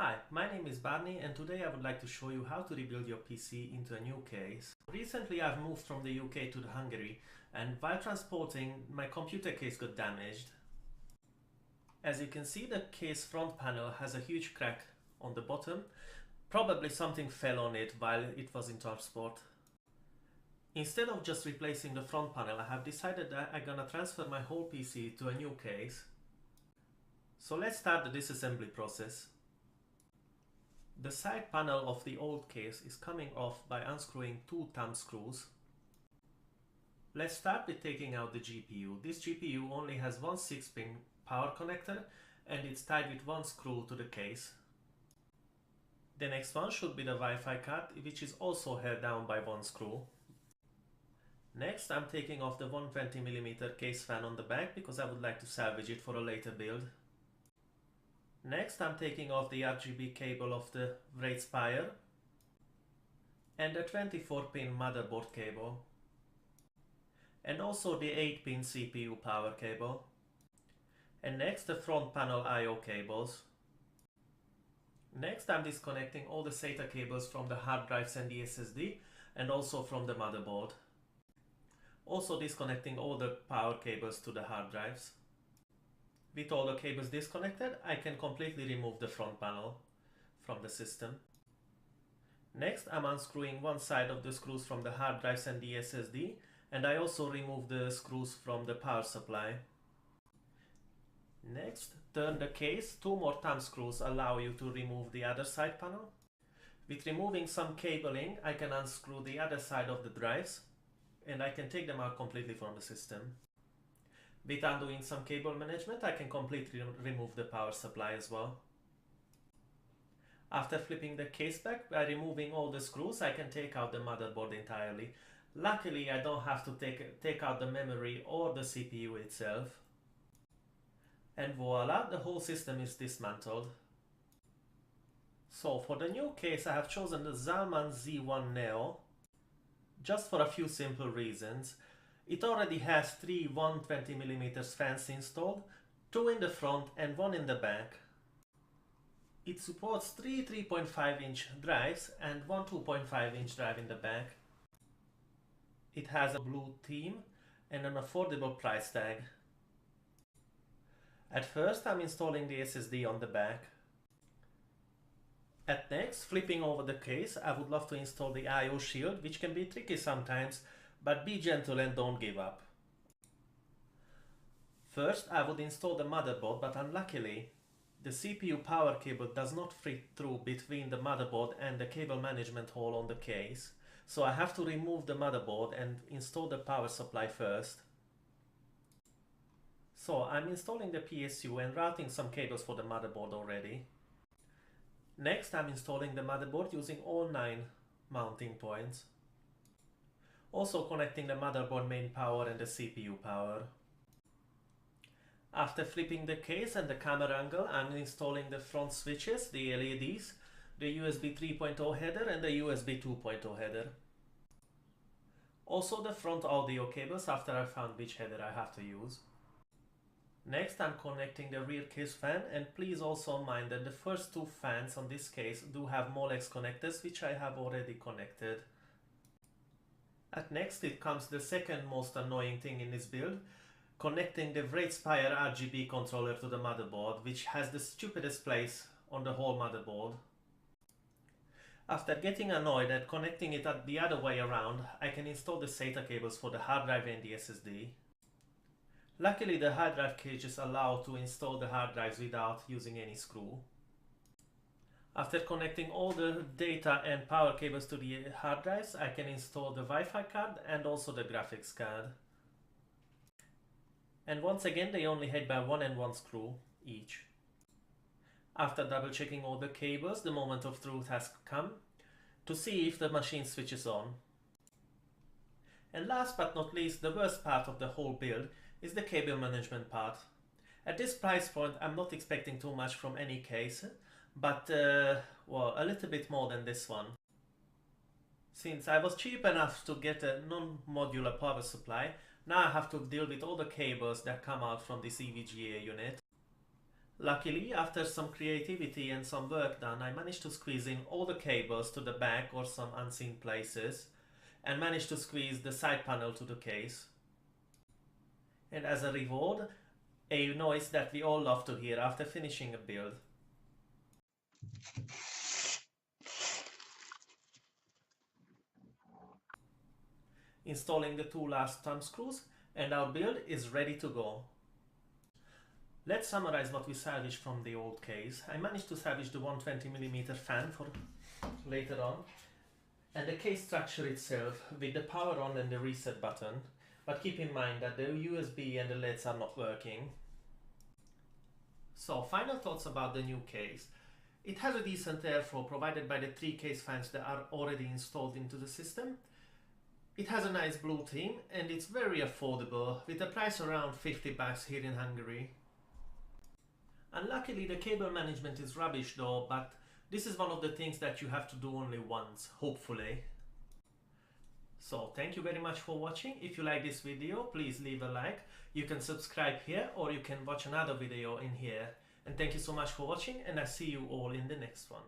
Hi, my name is Barney and today I would like to show you how to rebuild your PC into a new case. Recently I've moved from the UK to Hungary and while transporting my computer case got damaged. As you can see, the case front panel has a huge crack on the bottom. Probably something fell on it while it was in transport. Instead of just replacing the front panel, I have decided that I'm gonna transfer my whole PC to a new case. So let's start the disassembly process. The side panel of the old case is coming off by unscrewing two thumb screws. Let's start with taking out the GPU. This GPU only has one 6-pin power connector and it's tied with one screw to the case. The next one should be the Wi-Fi card, which is also held down by one screw. Next, I'm taking off the 120mm case fan on the back because I would like to salvage it for a later build. Next, I'm taking off the RGB cable of the RAID Spire and the 24-pin motherboard cable and also the 8-pin CPU power cable. And next, the front panel I/O cables. Next, I'm disconnecting all the SATA cables from the hard drives and the SSD and also from the motherboard. Also disconnecting all the power cables to the hard drives. With all the cables disconnected, I can completely remove the front panel from the system. Next, I'm unscrewing one side of the screws from the hard drives and the SSD, and I also remove the screws from the power supply. Next, turn the case. Two more thumb screws allow you to remove the other side panel. With removing some cabling, I can unscrew the other side of the drives, and I can take them out completely from the system. With undoing some cable management, I can completely remove the power supply as well. After flipping the case back, by removing all the screws, I can take out the motherboard entirely. Luckily, I don't have to take out the memory or the CPU itself. And voila, the whole system is dismantled. So for the new case, I have chosen the Zalman Z1 Neo, just for a few simple reasons. It already has three 120mm fans installed, two in the front and one in the back. It supports three 3.5-inch drives and one 2.5-inch drive in the back. It has a blue theme and an affordable price tag. At first, I'm installing the SSD on the back. At next, flipping over the case, I would love to install the I/O shield, which can be tricky sometimes, but be gentle and don't give up. First, I would install the motherboard, but unluckily, the CPU power cable does not fit through between the motherboard and the cable management hole on the case, so I have to remove the motherboard and install the power supply first. So I'm installing the PSU and routing some cables for the motherboard already. Next, I'm installing the motherboard using all 9 mounting points. Also connecting the motherboard main power and the CPU power. After flipping the case and the camera angle, I'm installing the front switches, the LEDs, the USB 3.0 header and the USB 2.0 header. Also the front audio cables after I found which header I have to use. Next, I'm connecting the rear case fan, and please also mind that the first two fans on this case do have Molex connectors, which I have already connected. At next, it comes the second most annoying thing in this build, connecting the RAID Spire RGB controller to the motherboard, which has the stupidest place on the whole motherboard. After getting annoyed at connecting it the other way around, I can install the SATA cables for the hard drive and the SSD. Luckily, the hard drive cages allow to install the hard drives without using any screw. After connecting all the data and power cables to the hard drives, I can install the Wi-Fi card and also the graphics card. And once again, they only head by one and one screw each. After double checking all the cables, the moment of truth has come to see if the machine switches on. And last but not least, the worst part of the whole build is the cable management part. At this price point, I'm not expecting too much from any case, but well, a little bit more than this one. Since I was cheap enough to get a non-modular power supply, now I have to deal with all the cables that come out from this EVGA unit. Luckily, after some creativity and some work done, I managed to squeeze in all the cables to the back or some unseen places, and managed to squeeze the side panel to the case. And as a reward, a noise that we all love to hear after finishing a build. Installing the two last thumb screws, and our build is ready to go. Let's summarize what we salvaged from the old case. I managed to salvage the 120mm fan for later on, and the case structure itself with the power on and the reset button, but keep in mind that the USB and the LEDs are not working. So, final thoughts about the new case. It has a decent airflow provided by the 3 case fans that are already installed into the system. It has a nice blue theme and it's very affordable, with a price around 50 bucks here in Hungary. Unluckily, the cable management is rubbish though, but this is one of the things that you have to do only once, hopefully. So thank you very much for watching. If you like this video, please leave a like. You can subscribe here or you can watch another video in here. And thank you so much for watching, and I see you all in the next one.